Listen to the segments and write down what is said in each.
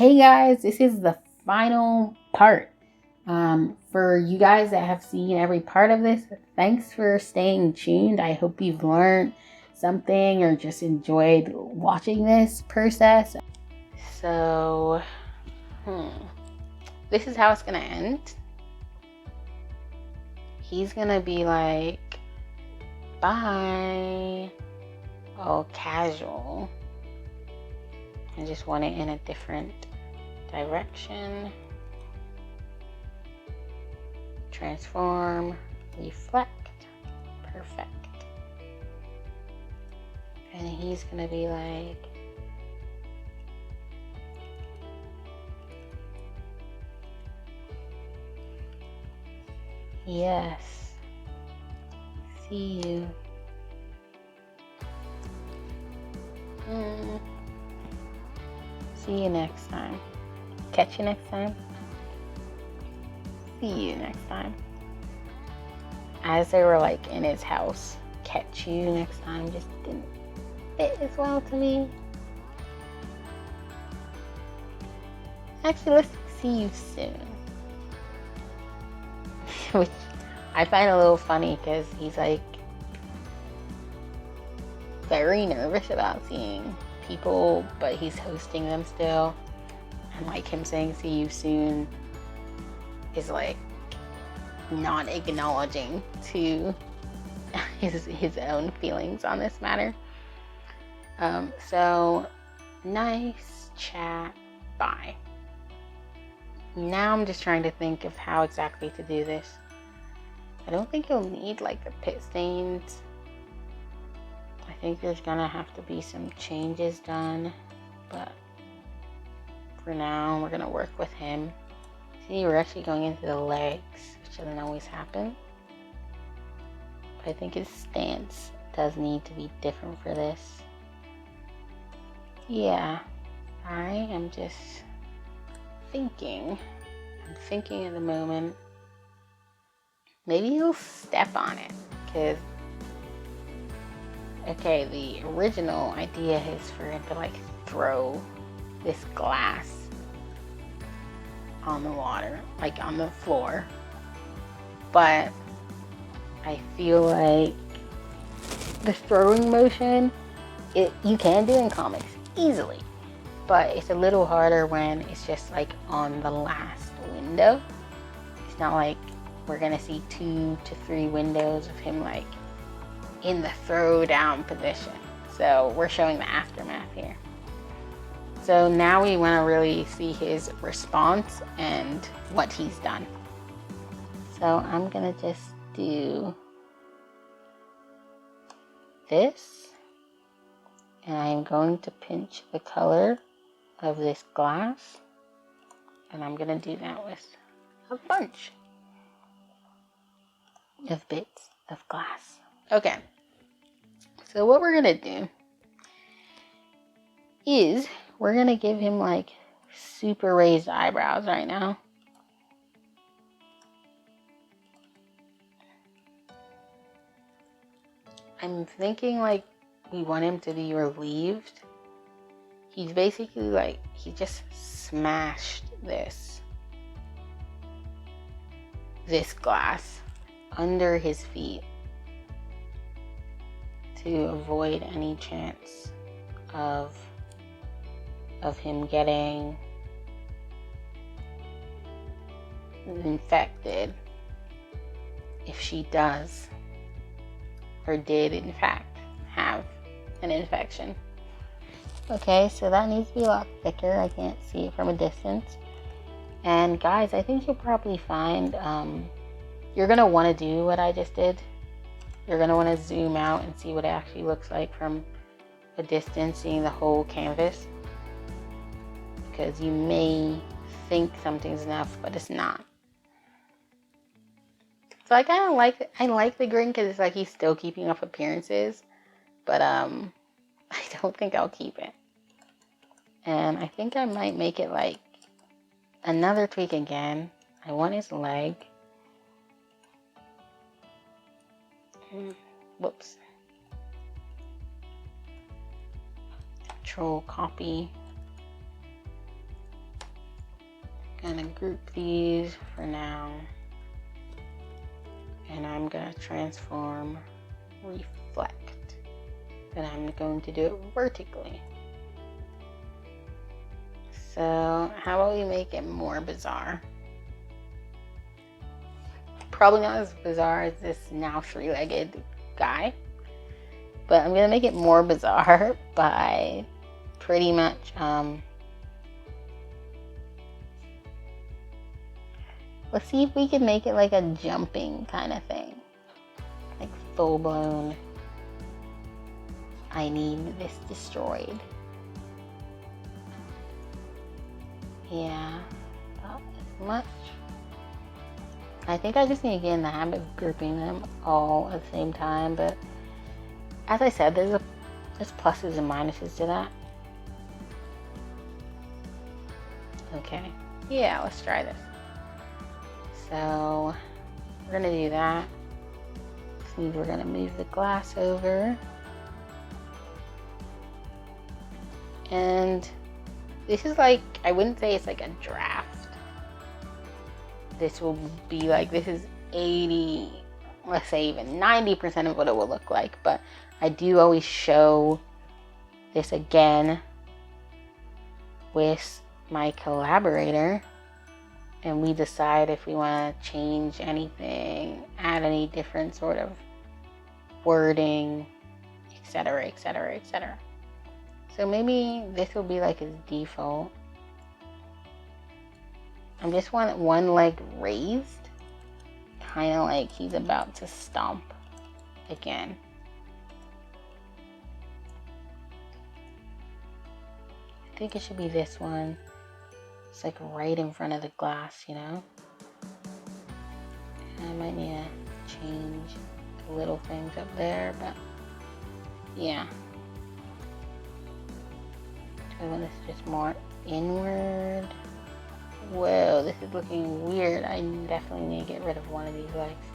Hey guys, this is the final part. For you guys that have seen every part of this, thanks for staying tuned. I hope you've learned something or just enjoyed watching this process. So, this is how it's gonna end. He's gonna be like, bye, all casual. I just want it in a different direction. Transform, reflect, perfect. And he's gonna be like, yes, see you. See you next time. Catch you next time. See you next time. As they were like in his house, catch you next time just didn't fit as well to me. Actually, let's see you soon. Which I find a little funny because he's like very nervous about seeing people, but he's hosting them still. And like him saying see you soon is like not acknowledging to his own feelings on this matter. So nice chat, bye. Now I'm just trying to think of how exactly to do this. I don't think you'll need like the pit stains. I think there's gonna have to be some changes done, but for now we're gonna work with him. See, we're actually going into the legs, which doesn't always happen. But I think his stance does need to be different for this. Yeah, I am just thinking. I'm thinking at the moment. Maybe he'll step on it, because okay, the original idea is for him to like throw this glass on the water, like on the floor. But I feel like the throwing motion, you can do in comics easily, but it's a little harder when it's just like on the last window. It's not like we're gonna see 2 to 3 windows of him like in the throw down position. So we're showing the aftermath here. So now we want to really see his response and what he's done. So I'm gonna just do this, and I'm going to pinch the color of this glass, and I'm gonna do that with a bunch of bits of glass. Okay, so what we're gonna do is we're gonna give him like super raised eyebrows right now. I'm thinking like we want him to be relieved. He's basically like, he just smashed this glass under his feet to avoid any chance of him getting infected, if she does or did in fact have an infection. Okay, so that needs to be a lot thicker. I can't see it from a distance. And guys, I think you'll probably find you're gonna want to do what I just did. You're gonna want to zoom out and see what it actually looks like from a distance, seeing the whole canvas, because you may think something's enough, but it's not. So I kind of like the green because it's like he's still keeping up appearances, but I don't think I'll keep it. And I think I might make it like another tweak again. I want his leg. Whoops. Control copy. gonna group these for now. And I'm gonna transform reflect. Then I'm going to do it vertically. So how about we make it more bizarre? Probably not as bizarre as this now three-legged guy, but I'm gonna make it more bizarre by pretty much let's see if we can make it like a jumping kind of thing, like full-blown I need this destroyed. Yeah, about as much. I think I just need to get in the habit of grouping them all at the same time, but as I said, there's pluses and minuses to that. Okay, yeah, let's try this. So we're gonna do that. This means we're gonna move the glass over. And this is like, I wouldn't say it's like a draft. This will be like, this is 80, let's say even 90% of what it will look like. But I do always show this again with my collaborator, and we decide if we want to change anything, add any different sort of wording, etc., etc., etc. So maybe this will be like his default. I just want one leg raised, kind of like he's about to stomp again. I think it should be this one. It's like right in front of the glass, you know? And I might need to change the little things up there, but yeah. I want this just more inward. Whoa, this is looking weird. I definitely need to get rid of one of these legs.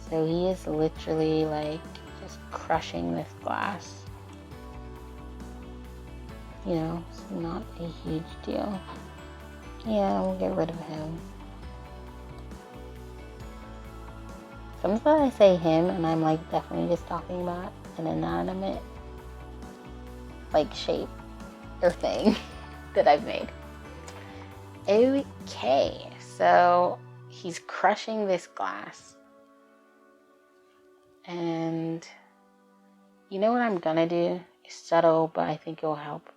So he is literally like just crushing this glass. You know, it's not a huge deal. Yeah, we'll get rid of him. Sometimes I say him and I'm like definitely just talking about an inanimate like shape or thing that I've made. Okay, so he's crushing this glass. And you know what I'm gonna do? It's subtle, but I think it'll help.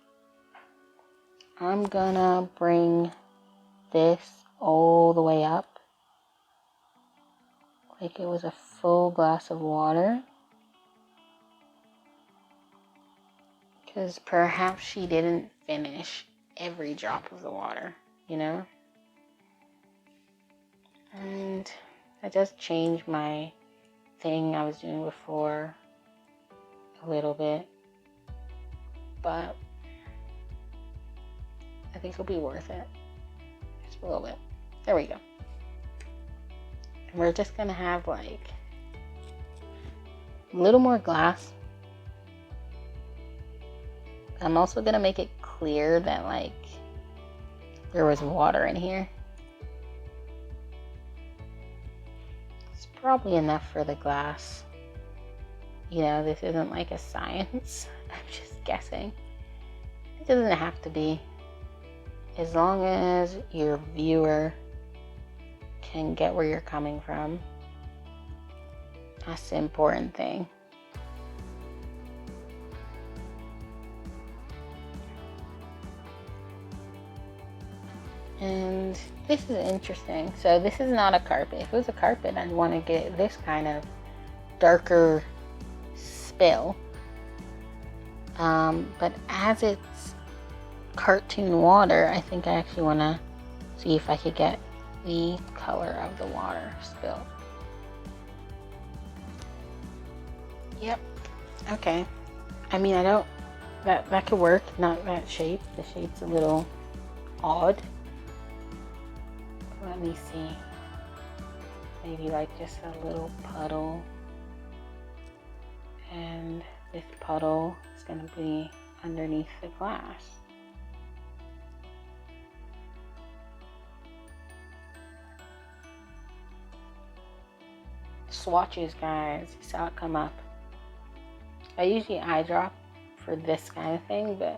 I'm gonna bring this all the way up, like it was a full glass of water. Because perhaps she didn't finish every drop of the water, you know? And I just changed my thing I was doing before a little bit, but I think it'll be worth it. Just a little bit. There we go. And we're just gonna have like a little more glass. I'm also gonna make it clear that like there was water in here. It's probably enough for the glass. You know, this isn't like a science. I'm just guessing. It doesn't have to be. As long as your viewer can get where you're coming from. That's the important thing. And this is interesting. So this is not a carpet. If it was a carpet, I'd want to get this kind of darker spill. But as it's cartoon water, I think I actually want to see if I could get the color of the water spill. Yep. Okay. I mean, I don't... That could work. Not that shape. The shape's a little odd. Let me see. Maybe like just a little puddle. And this puddle is going to be underneath the glass. swatches, guys. You saw it come up. I usually eye drop for this kind of thing, but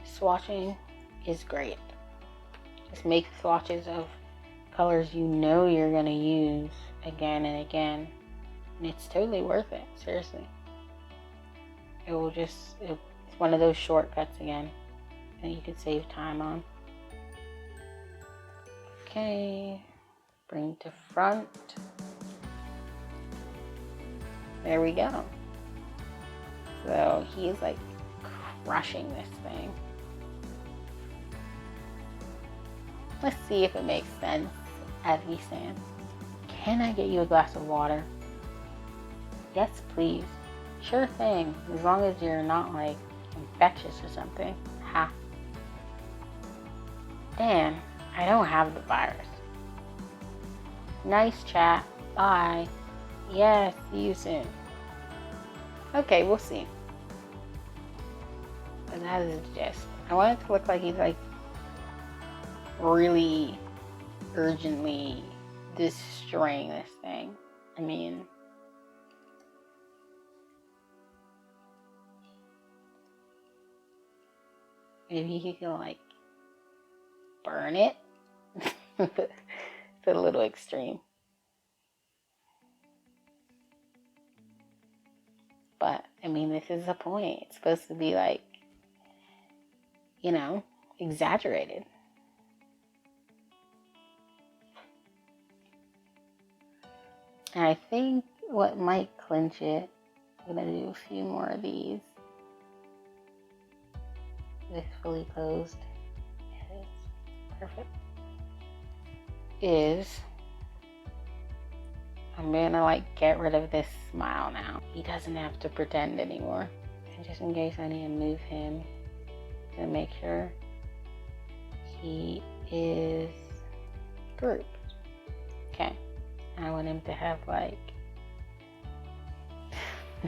swatching is great. Just make swatches of colors you know you're going to use again and again. And it's totally worth it, seriously. It's one of those shortcuts again that you could save time on. Okay, bring to front. There we go. So he's like crushing this thing. Let's see if it makes sense as we stand. Can I get you a glass of water? Yes, please. Sure thing, as long as you're not like infectious or something. Ha. Dan, I don't have the virus. Nice chat. Bye. Yes, see you soon. Okay, we'll see. But that is just, I want it to look like he's like really urgently destroying this thing. I mean, maybe he can like burn it. It's a little extreme. But, I mean, this is the point. It's supposed to be like, you know, exaggerated. And I think what might clinch it, I'm going to do a few more of these. This fully closed. Yes, perfect. Is I'm gonna like get rid of this smile now. He doesn't have to pretend anymore. And just in case I need to move him to make sure he is grouped. Okay. I want him to have like,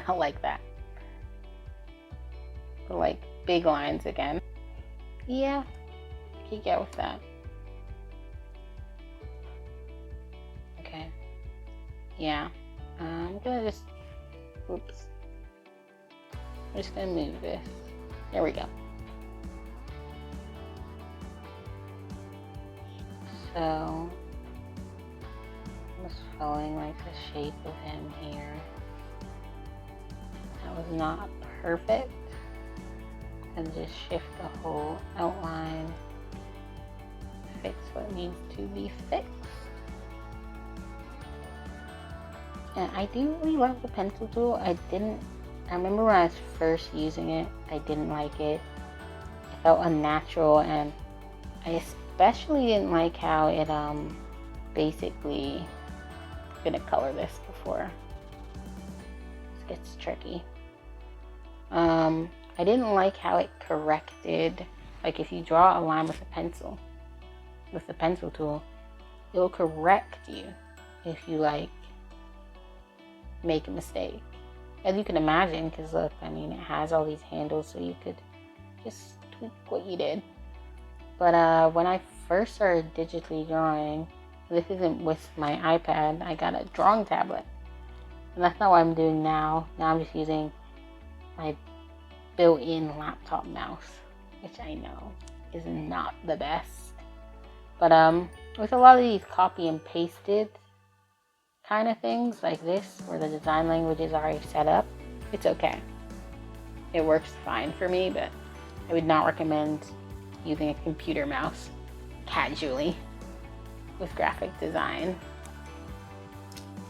not like that, but like big lines again. Yeah, he get with that. Okay. Yeah, I'm gonna just, oops. I'm just gonna move this. There we go. So, I'm just following like the shape of him here. That was not perfect. And just shift the whole outline. Fix what needs to be fixed. And I do really love the pencil tool. I remember when I was first using it, I didn't like it. It felt unnatural, and I especially didn't like how it basically, I'm gonna color this before this gets tricky. I didn't like how it corrected, like if you draw a line with a pencil, with the pencil tool, it'll correct you if you like make a mistake. As you can imagine, because look, I mean, it has all these handles so you could just tweak what you did. But when I first started digitally drawing, this isn't with my iPad, I got a drawing tablet. And that's not what I'm doing now. Now I'm just using my built-in laptop mouse, which I know is not the best. But with a lot of these copy and pasted kind of things like this, where the design language is already set up, it's okay. It works fine for me, but I would not recommend using a computer mouse casually with graphic design.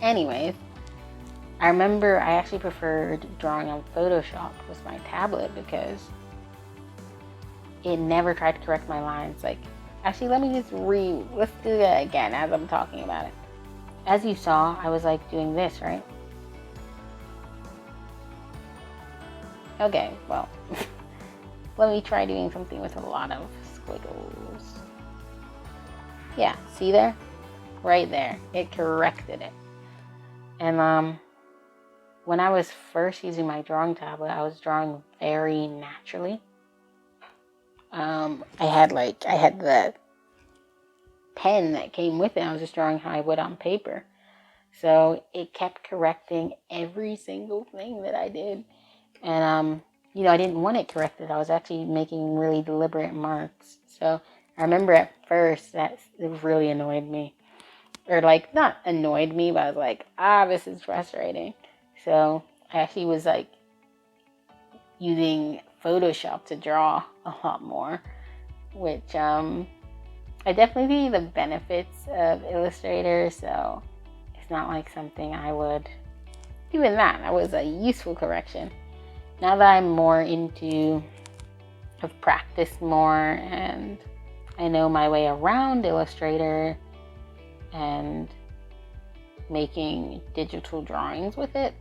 Anyways, I remember I actually preferred drawing on Photoshop with my tablet because it never tried to correct my lines. Like, actually, let's do that again as I'm talking about it. As you saw, I was like doing this, right? Okay, well, let me try doing something with a lot of squiggles. Yeah, see there? Right there. It corrected it. And when I was first using my drawing tablet, I was drawing very naturally. I had the pen that came with it. I was just drawing how I would on paper. So it kept correcting every single thing that I did. And, I didn't want it corrected. I was actually making really deliberate marks. So I remember at first that it really annoyed me. Or like, not annoyed me, but I was like, this is frustrating. So I actually was like using Photoshop to draw a lot more, which I definitely see the benefits of Illustrator. So it's not like something I would, even that was a useful correction. Now that I'm more into, I've practiced more and I know my way around Illustrator and making digital drawings with it,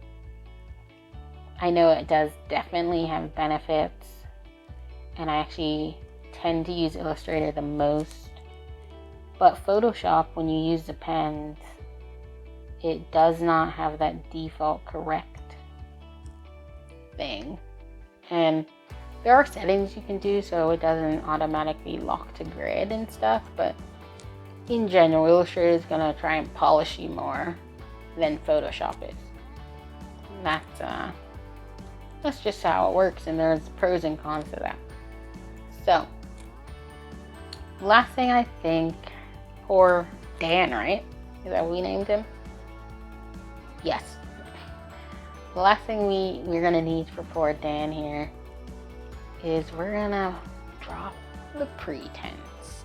I know it does definitely have benefits, and I actually tend to use Illustrator the most. But Photoshop, when you use the pens, it does not have that default correct thing. And there are settings you can do so it doesn't automatically lock to grid and stuff, but in general, Illustrator is going to try and polish you more than Photoshop is. That's just how it works, and there's pros and cons to that. So, last thing I think, poor Dan, right? Is that what we named him? Yes. The last thing we're gonna need for poor Dan here is we're gonna drop the pretense.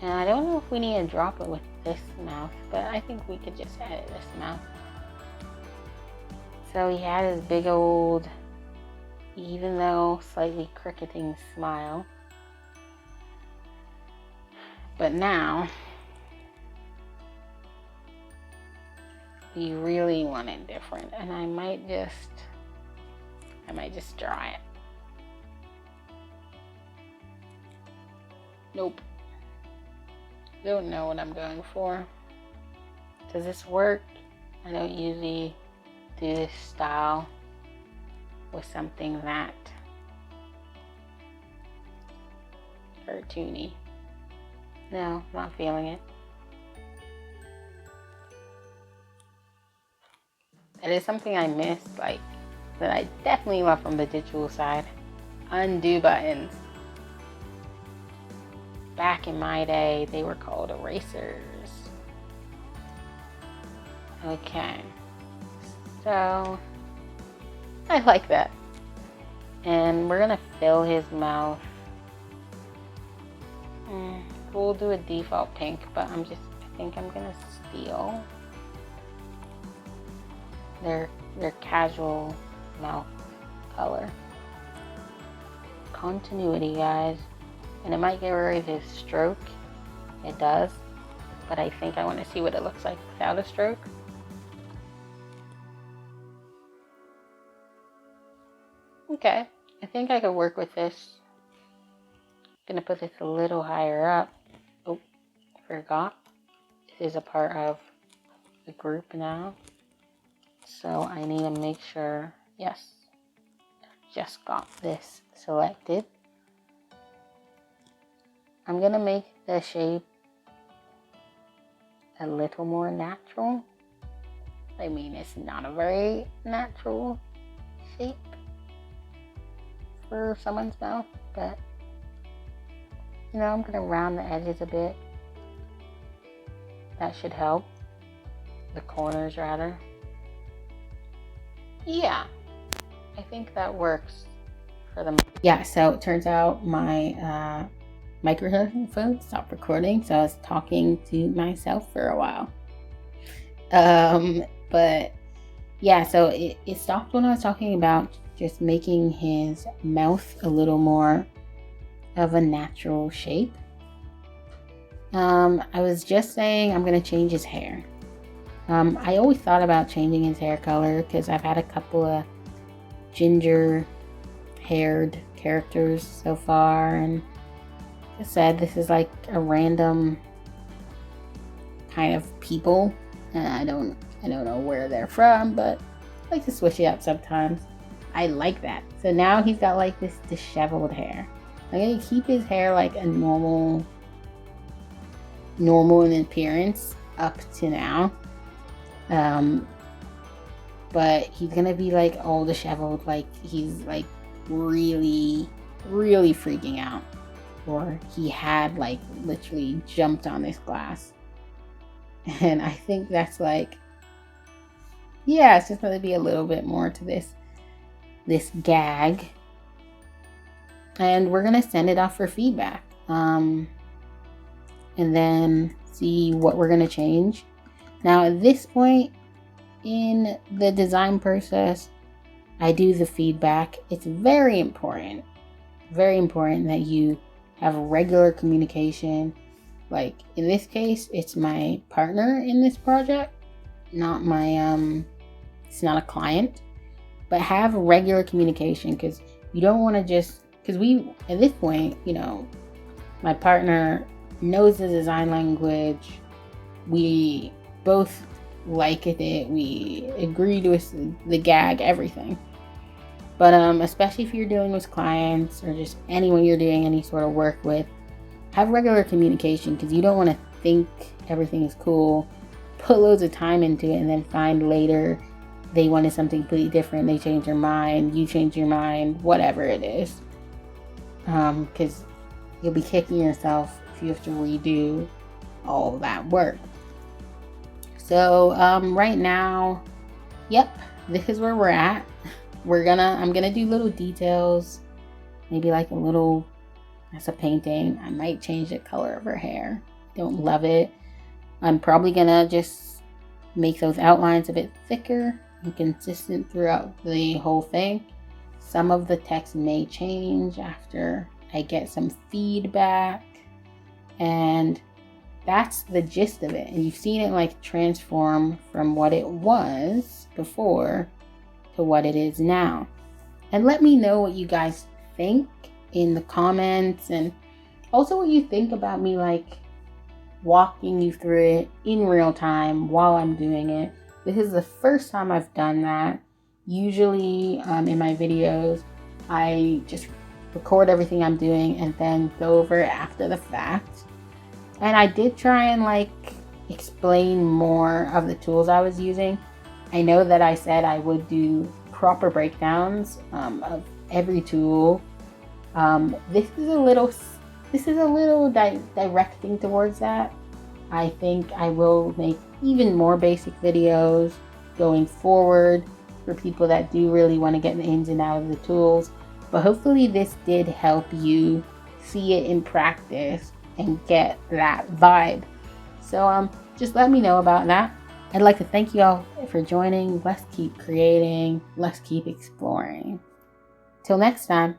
And I don't know if we need to drop it with this mouth, but I think we could just edit this mouth. So he had his big old, even though slightly cricketing smile. But now, we really want it different, and I might just draw it. Nope. Don't know what I'm going for. Does this work? I don't usually do this style with something that cartoony. No, not feeling it. It is something I missed, like, that I definitely love from the digital side. Undo buttons. Back in my day, they were called erasers. Okay. So, I like that. And we're gonna fill his mouth. We'll do a default pink, but I think I'm gonna steal their casual mouth color. Continuity, guys. And it might get rid of his stroke. It does. But I think I want to see what it looks like without a stroke. Okay. I think I could work with this. I'm gonna put this a little higher up. Oh, forgot. This is a part of the group now. So I need to make sure, yes, just got this selected. I'm gonna make the shape a little more natural. I mean, it's not a very natural shape for someone's mouth, but I'm gonna round the edges a bit. That should help. The corners, rather. Yeah, I think that works for them. Yeah, so it turns out my microphone stopped recording, so I was talking to myself for a while. But yeah, so it stopped when I was talking about just making his mouth a little more of a natural shape. I was just saying I'm gonna change his hair. I always thought about changing his hair color because I've had a couple of ginger haired characters so far, and like I said, this is like a random kind of people, and I don't know where they're from, but I like to switch it up sometimes. I like that. So now he's got like this disheveled hair. I'm gonna keep his hair like a normal in appearance up to now. But he's gonna be like all disheveled, like he's like really, really freaking out. Or he had like literally jumped on this glass. And I think that's like, yeah, it's just gonna be a little bit more to this gag. And we're gonna send it off for feedback. And then see what we're gonna change. Now at this point in the design process, I do the feedback. It's very important that you have regular communication. Like in this case, it's my partner in this project, not my it's not a client, but have regular communication, because you don't want to just, because we at this point, you know, my partner knows the design language, we both like it, we agree to the gag, everything. But especially if you're dealing with clients or just anyone you're doing any sort of work with, have regular communication, because you don't want to think everything is cool, put loads of time into it, and then find later they wanted something completely different, they change their mind, you change your mind, whatever it is. Because you'll be kicking yourself if you have to redo all that work. So right now, yep, this is where we're at. I'm gonna do little details, maybe like a little, that's a painting. I might change the color of her hair. Don't love it. I'm probably gonna just make those outlines a bit thicker and consistent throughout the whole thing. Some of the text may change after I get some feedback, and that's the gist of it. And you've seen it like transform from what it was before to what it is now. And let me know what you guys think in the comments, and also what you think about me like walking you through it in real time while I'm doing it. This is the first time I've done that. Usually in my videos, I just record everything I'm doing and then go over it after the fact. And I did try and like explain more of the tools I was using. I know that I said I would do proper breakdowns of every tool. This is a little directing towards that. I think I will make even more basic videos going forward for people that do really want to get the ins and outs of the tools. But hopefully this did help you see it in practice and get that vibe. So just let me know about that. I'd like to thank you all for joining. Let's keep creating. Let's keep exploring. Till next time.